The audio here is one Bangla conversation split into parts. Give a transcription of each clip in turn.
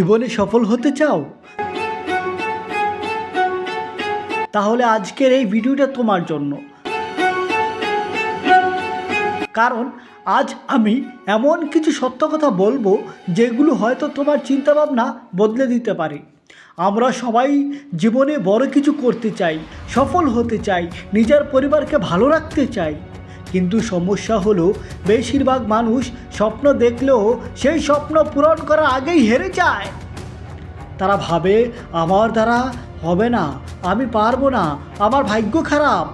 জীবনে সফল হতে চাও? তাহলে আজকের এই ভিডিওটা তোমার জন্য। কারণ আজ আমি এমন কিছু সত্য কথা বলবো যেগুলো হয়তো তোমার চিন্তাভাবনা বদলে দিতে পারে। আমরা সবাই জীবনে বড় কিছু করতে চাই, সফল হতে চাই, নিজের পরিবারকে ভালো রাখতে চাই। কিন্তু সমস্যা হলো বেশিরভাগ মানুষ স্বপ্ন দেখলেও সেই স্বপ্ন পূরণ করার আগেই হেরে যায়। তারা ভাবে আমার দ্বারা হবে না, আমি পারবো না, আমার ভাগ্য খারাপ।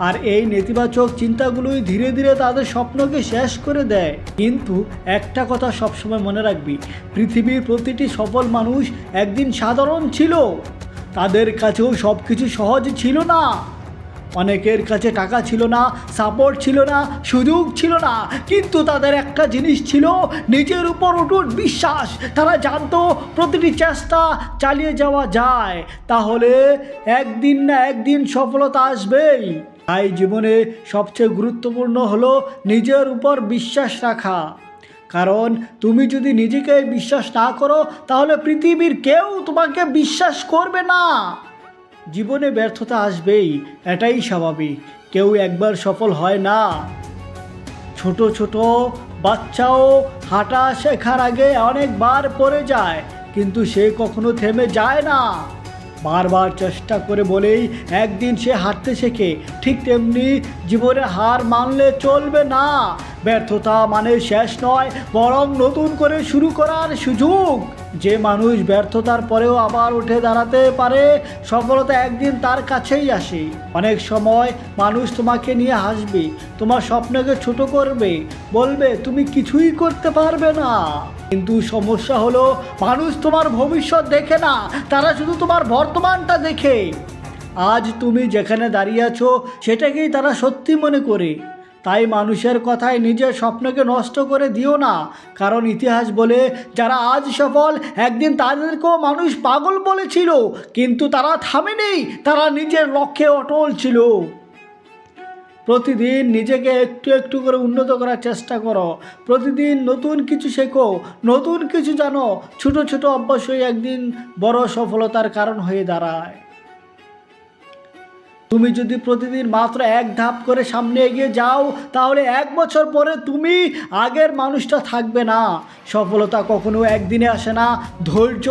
আর এই নেতিবাচক চিন্তাগুলোই ধীরে ধীরে তাদের স্বপ্নকে শেষ করে দেয়। কিন্তু একটা কথা সবসময় মনে রাখবি, পৃথিবীর প্রতিটি সফল মানুষ একদিন সাধারণ ছিল। তাদের কাছেও সব কিছু সহজ ছিল না। অনেকের কাছে টাকা ছিল না, সাপোর্ট ছিল না, সুযোগ ছিল না, কিন্তু তাদের একটা জিনিস ছিল, নিজের উপর অটুট বিশ্বাস। তারা জানতো প্রতিটি চেষ্টা চালিয়ে যাওয়া যায়, তাহলে একদিন না একদিন সফলতা আসবেই। তাই জীবনে সবচেয়ে গুরুত্বপূর্ণ হলো নিজের উপর বিশ্বাস রাখা। কারণ তুমি যদি নিজেকে বিশ্বাস না করো তাহলে পৃথিবীর কেউ তোমাকে বিশ্বাস করবে না। জীবনে ব্যর্থতা আসবেই, এটাই স্বাভাবিক। কেউ একবার সফল হয় না। ছোট ছোট বাচ্চাও হাঁটা শেখার আগে অনেকবার পড়ে যায়, কিন্তু সে কখনো থেমে যায় না। বারবার চেষ্টা করে বলেই একদিন সে হাঁটতে শেখে। ঠিক তেমনি জীবনে হার মানলে চলবে না। ব্যর্থতা মানে শেষ নয়, বরং নতুন করে শুরু করার সুযোগ। যে মানুষ ব্যর্থতার পরেও আবার উঠে দাঁড়াতে পারে, সফলতা একদিন তার কাছেই আসে। অনেক সময় মানুষ তোমাকে নিয়ে হাসবে, তোমার স্বপ্নকে ছোট করবে, বলবে তুমি কিছুই করতে পারবে না। কিন্তু সমস্যা হলো মানুষ তোমার ভবিষ্যৎ দেখে না, তারা শুধু তোমার বর্তমানটা দেখে। আজ তুমি যেখানে দাঁড়িয়ে আছো সেটাকেই তারা সত্যি মনে করে। তাই মানুষের কথায় নিজের স্বপ্নকে নষ্ট করে দিও না। কারণ ইতিহাস বলে যারা আজ সফল, একদিন তাদেরকেও মানুষ পাগল বলেছিল, কিন্তু তারা থামেনি, তারা নিজের লক্ষ্যে অটল ছিল। প্রতিদিন নিজেকে একটু একটু করে উন্নত করার চেষ্টা করো। প্রতিদিন নতুন কিছু শেখো, নতুন কিছু জানো। ছোট ছোট অভ্যাসই একদিন বড় সফলতার কারণ হয়ে দাঁড়ায়। তুমি যদি প্রতিদিন মাত্র এক ধাপ করে সামনে এগিয়ে যাও, তাহলে 1 বছর পরে তুমি আগের মানুষটা থাকবে না। সফলতা কখনো একদিনে আসে না। ধৈর্য,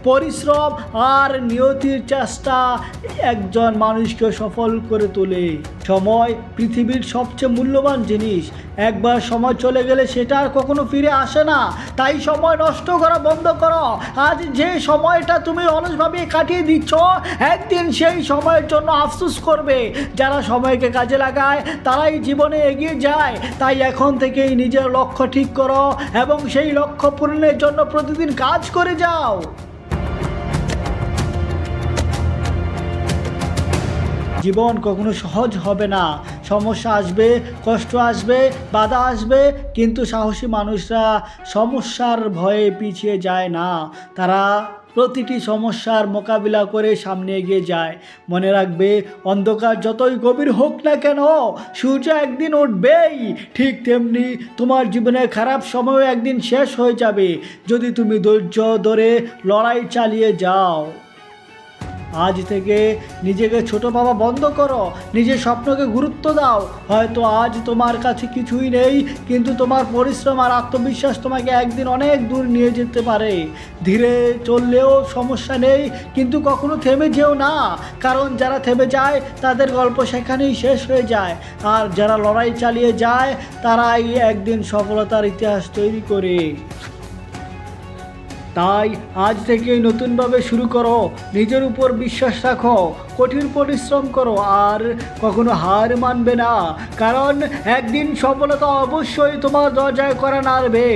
পরিশ্রম আর নিয়তির চেষ্টা একজন মানুষকে সফল করে তোলে। সময় পৃথিবীর সবচেয়ে মূল্যবান জিনিস। একবার সময় চলে গেলে সেটা আর কখনো ফিরে আসে না। তাই সময় নষ্ট করা বন্ধ করো। আজ যে সময়টা তুমি অলসভাবে কাটিয়ে দিচ্ছ, একদিন সেই সময়ের জন্য আফসোস করবে। যারা সময়কে কাজে লাগায় তারাই জীবনে এগিয়ে যায়। তাই এখন থেকেই নিজের লক্ষ্য ঠিক করো এবং সেই লক্ষ্য পূরণের জন্য প্রতিদিন কাজ করে যাও। জীবন কখনো সহজ হবে না। সমস্যা আসবে, কষ্ট আসবে, বাধা আসবে, কিন্তু সাহসী মানুষরা সমস্যার ভয়ে পিছিয়ে যায় না। তারা প্রতিটি সমস্যার মোকাবিলা করে সামনে এগিয়ে যায়। মনে রাখবে, অন্ধকার যতই গভীর হোক না কেন, সূর্য একদিন উঠবেই। ঠিক তেমনি তোমার জীবনের খারাপ সময়ও একদিন শেষ হয়ে যাবে, যদি তুমি ধৈর্য ধরে লড়াই চালিয়ে যাও। আজ থেকে নিজেকে ছোট ভাবা বন্ধ করো, নিজের স্বপ্নকে গুরুত্ব দাও। হয়তো আজ তোমার কাছে কিছুই নেই, কিন্তু তোমার পরিশ্রম আর আত্মবিশ্বাস তোমাকে একদিন অনেক দূর নিয়ে যেতে পারে। ধীরে চললেও সমস্যা নেই, কিন্তু কখনো থেমে যেও না। কারণ যারা থেমে যায় তাদের গল্প সেখানেই শেষ হয়ে যায়, আর যারা লড়াই চালিয়ে যায় তারাই একদিন সফলতার ইতিহাস তৈরি করে। তাই আজ থেকেই নতুনভাবে শুরু করো, নিজের উপর বিশ্বাস রাখো, কঠিন পরিশ্রম করো, আর কখনো হার মানবে না। কারণ একদিন সফলতা অবশ্যই তোমার দরজায় করা নাড়বে।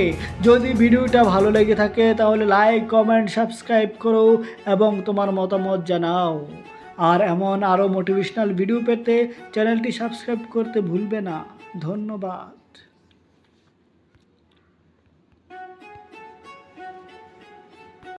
যদি ভিডিওটা ভালো লেগে থাকে তাহলে লাইক, কমেন্ট, সাবস্ক্রাইব করো এবং তোমার মতামত জানাও। আর এমন আরও মোটিভেশনাল ভিডিও পেতে চ্যানেলটি সাবস্ক্রাইব করতে ভুলবে না। ধন্যবাদ।